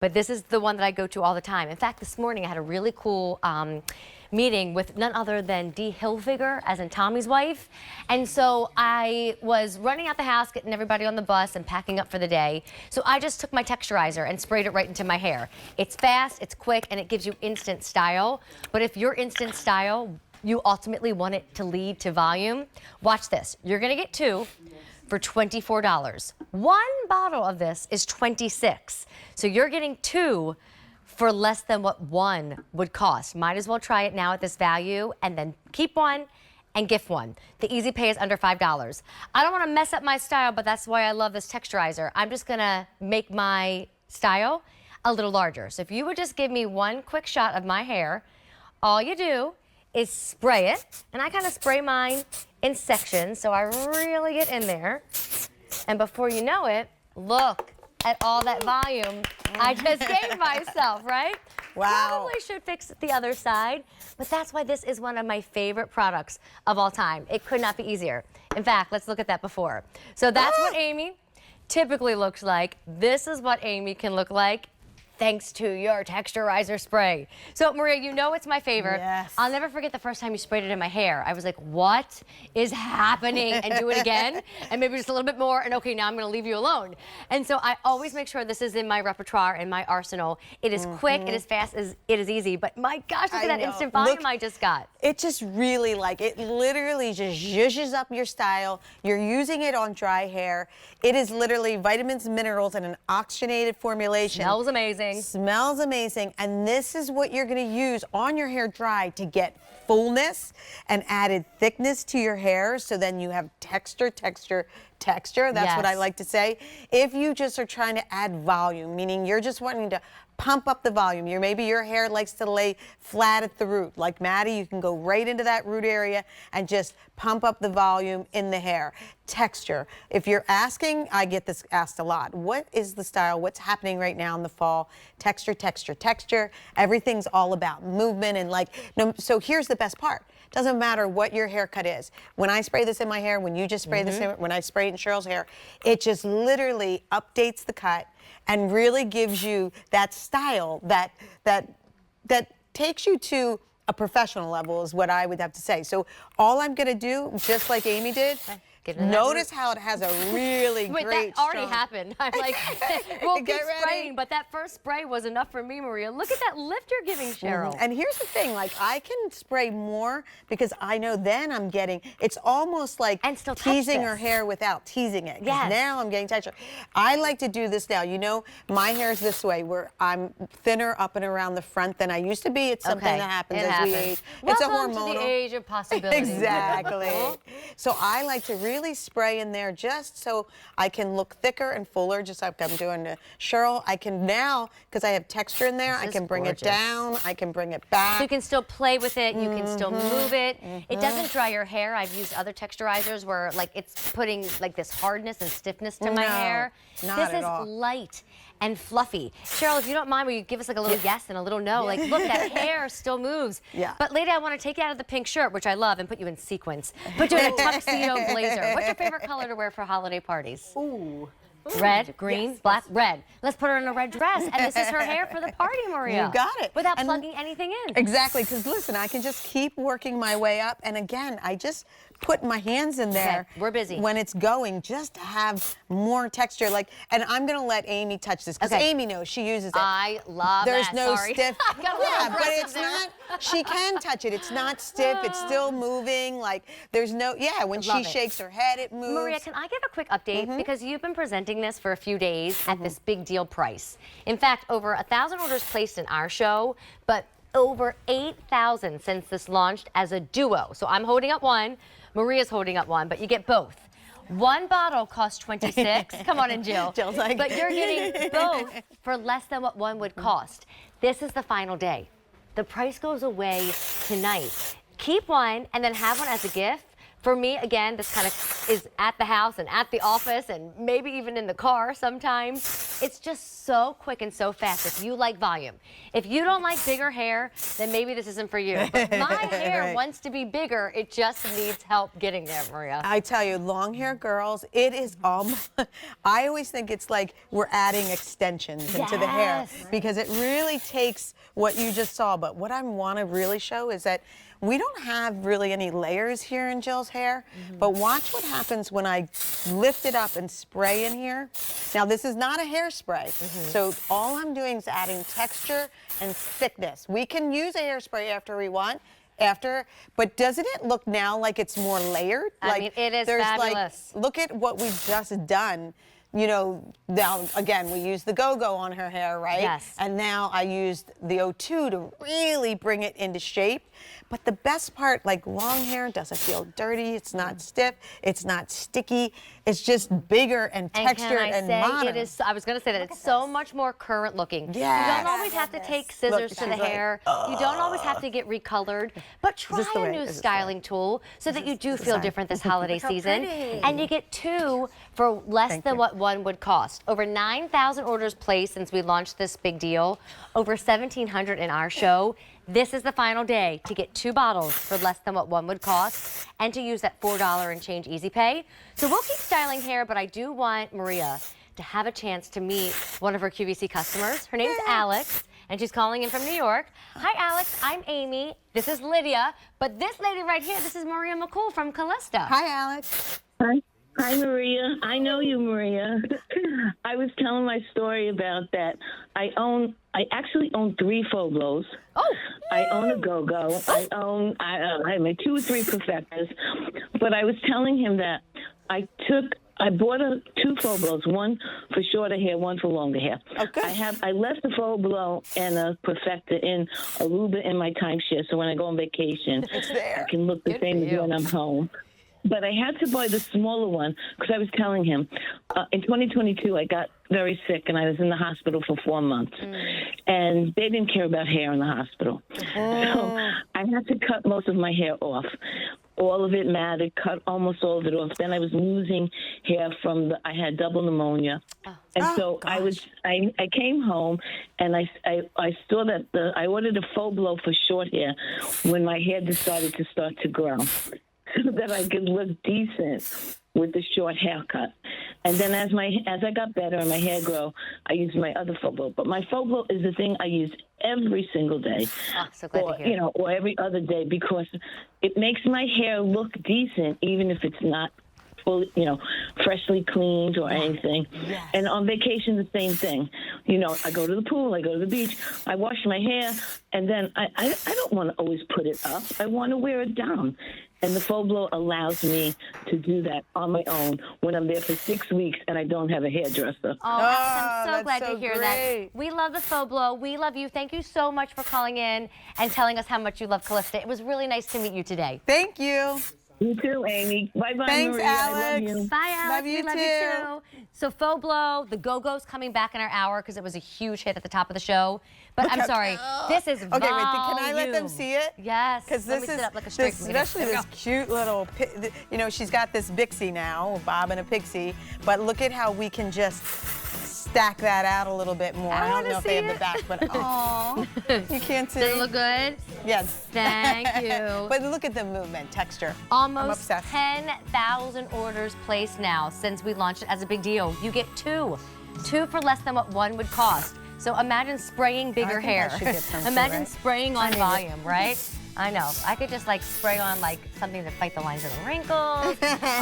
but this is the one that I go to all the time. In fact, this morning I had a really cool meeting with none other than Dee Hilfiger, as in Tommy's wife. And so I was running out the house, getting everybody on the bus and packing up for the day. So I just took my texturizer and sprayed it right into my hair. It's fast, it's quick, and it gives you instant style. But if your instant style, you ultimately want it to lead to volume, watch this. You're gonna get 2 for $24. One bottle of this is $26. So you're getting 2 for less than what 1 would cost. Might as well try it now at this value and then keep 1 and gift 1. The easy pay is under $5. I don't want to mess up my style, but that's why I love this texturizer. I'm just gonna make my style a little larger. So if you would just give me 1 quick shot of my hair, all you do is spray it, and I kind of spray mine in sections so I really get in there. And before you know it, look at all that volume I just gave myself, right? Wow. Probably should fix the other side, but that's why this is one of my favorite products of all time. It could not be easier. In fact, let's look at that before. So that's what Amy typically looks like. This is what Amy can look like thanks to your texturizer spray. So Maria, you know it's my favorite. Yes. I'll never forget the first time you sprayed it in my hair. I was like, what is happening? And do it again, and maybe just a little bit more, and okay, now I'm gonna leave you alone. And so I always make sure this is in my repertoire, in my arsenal. It is quick, it is fast, it is easy, but my gosh, look at that instant volume I just got. It just really, like, it literally just zhuzhes up your style. You're using it on dry hair. It is literally vitamins, minerals, and an oxygenated formulation. Smells amazing. Smells amazing, and this is what you're going to use on your hair dry to get fullness and added thickness to your hair, so then you have texture. That's what I like to say. If you just are trying to add volume, meaning you're just wanting to pump up the volume. Maybe your hair likes to lay flat at the root. Like Maddie, you can go right into that root area and just pump up the volume in the hair. Texture. If you're asking, I get this asked a lot, what is the style? What's happening right now in the fall? Texture. Everything's all about movement and so here's the best part. Doesn't matter what your haircut is. When I spray this in my hair, when you just spray this in, when I spray it in Cheryl's hair, it just literally updates the cut and really gives you that style that takes you to a professional level is what I would have to say. So all I'm gonna do, just like Amy did, notice how it has a really Wait, great, that already happened. I'm like, we'll keep Get ready. spraying, but that first spray was enough for me, Maria. Look at that lift you're giving, Cheryl. And here's the thing, like I can spray more because I know then I'm getting, it's almost like And still teasing touch her this. hair without teasing it. 'Cause Yes. now I'm getting texture. I like to do this now. You know, my hair is this way where I'm thinner up and around the front than I used to be. It's something Okay. that happens It as happens. we age. Welcome It's a hormonal. to the age of possibilities. Exactly. So I like to really spray in there just so I can look thicker and fuller, just like I'm doing to Cheryl. I can now, because I have texture in there, I This can is bring gorgeous. it down, I can bring it back. So you can still play with it, you can still move it. It doesn't dry your hair. I've used other texturizers where like it's putting like this hardness and stiffness to my No, hair. not This at is all. light and fluffy. Cheryl, if you don't mind, will you give us like a little yes and a little no? Like, look, that hair still moves. Yeah. But lady, I want to take you out of the pink shirt, which I love, and put you in sequins. Put you in a tuxedo blazer. What's your favorite color to wear for holiday parties? Ooh. Red, green, black, red. Let's put her in a red dress, and this is her hair for the party, Maria. You got it. Without And- plugging anything in. Exactly, because listen, I can just keep working my way up, and again, I just put my hands in there. Okay, we're busy. When it's going, just to have more texture. And I'm gonna let Amy touch this, because Okay. Amy knows, she uses it. I love There's that. no Sorry. stiff. I got a little Yeah, but aggressive it's there. not, she can touch it. It's not stiff, it's still moving. Like, there's no, yeah, when Love she it. shakes her head, it moves. Maria, can I give a quick update? Because you've been presenting this for a few days at this big deal price. In fact, over 1,000 orders placed in our show, but over 8,000 since this launched as a duo. So I'm holding up one, Maria's holding up one, but you get both. One bottle costs $26. Come on in, Jill. Jill's like- But you're getting both for less than what one would cost. This is the final day. The price goes away tonight. Keep one and then have one as a gift. For me, again, this kind of is at the house and at the office and maybe even in the car sometimes. It's just so quick and so fast if you like volume. If you don't like bigger hair, then maybe this isn't for you. But my hair wants to be bigger. It just needs help getting there, Maria. I tell you, long hair girls, it is almost, I always think it's like we're adding extensions into the hair because it really takes what you just saw. But what I want to really show is that we don't have really any layers here in Jill's hair, but watch what happens when I lift it up and spray in here. Now, this is not a hairspray, so all I'm doing is adding texture and thickness. We can use a hairspray after we want, but doesn't it look now like it's more layered? I mean, it is fabulous. Look at what we've just done. You know, now, again, we used the Go-Go on her hair, right? Yes. And now I used the O2 to really bring it into shape. But the best part, like long hair, doesn't feel dirty, it's not stiff, it's not sticky, it's just bigger and textured and modern. It is, I was going to say that it's so much more current looking. Yes. You don't always have to take scissors to the hair. You don't always have to get recolored, but try a new styling tool so that you do feel different this holiday season. And you get 2 for less than what one would cost. Over 9,000 orders placed since we launched this big deal. Over 1,700 in our show. This is the final day to get 2 bottles for less than what one would cost and to use that $4 and change Easy Pay. So we'll keep styling hair, but I do want Maria to have a chance to meet one of our QVC customers. Her name's Alex, and she's calling in from New York. Hi, Alex. I'm Amy. This is Lydia. But this lady right here, this is Maria McCool from Calista. Hi, Alex. Hi. Hi, Maria. I know you, Maria. I was telling my story about that. I actually own 3 faux blows. Oh. I own a Go-Go. I have my 2 or 3 perfectors. But I was telling him that I bought 2 faux blows, one for shorter hair, one for longer hair. Okay. I left the faux blow and a perfector in Aruba in my timeshare, so when I go on vacation, I can look the same as when I'm home. But I had to buy the smaller one because I was telling him, in 2022, I got very sick and I was in the hospital for 4 months. And they didn't care about hair in the hospital. So I had to cut most of my hair off. All of it matted, cut almost all of it off. Then I was losing hair I had double pneumonia. And so I came home and I saw that I ordered a faux blow for short hair when my hair decided to start to grow, so that I could look decent with the short haircut. And then as I got better and my hair grew, I used my other faux blow. But my faux blow is the thing I use every single day, so glad to hear. Or every other day, because it makes my hair look decent, even if it's not fully, freshly cleaned or anything. Yes. And on vacation, the same thing. I go to the pool, I go to the beach, I wash my hair, and then I don't want to always put it up. I want to wear it down. And the faux blow allows me to do that on my own when I'm there for 6 weeks and I don't have a hairdresser. Oh, I'm so glad to hear great. that. We love the faux blow. We love you. Thank you so much for calling in and telling us how much you love Calista. It was really nice to meet you today. Thank you. You too, Amy. Bye-bye, Thanks, Maria. Alex. I love you. Bye, Alex. Love you we love you too. So faux blow, the Go-Go's coming back in our hour because it was a huge hit at the top of the show. But I'm sorry, this is volume. Okay, wait, can I let them see it? Yes. Because this is, up like a straight especially this cute little, she's got this Bixie now, Bob and a Pixie, but look at how we can just stack that out a little bit more. I don't know if they have the back, but oh, you can't see. Does it look good? Yes. Thank you. But look at the movement, texture. Almost 10,000 orders placed now since we launched it as a big deal. You get 2 for less than what one would cost. So imagine spraying bigger hair. Imagine spraying on volume, right? I know. I could just spray on something to fight the lines of the wrinkles.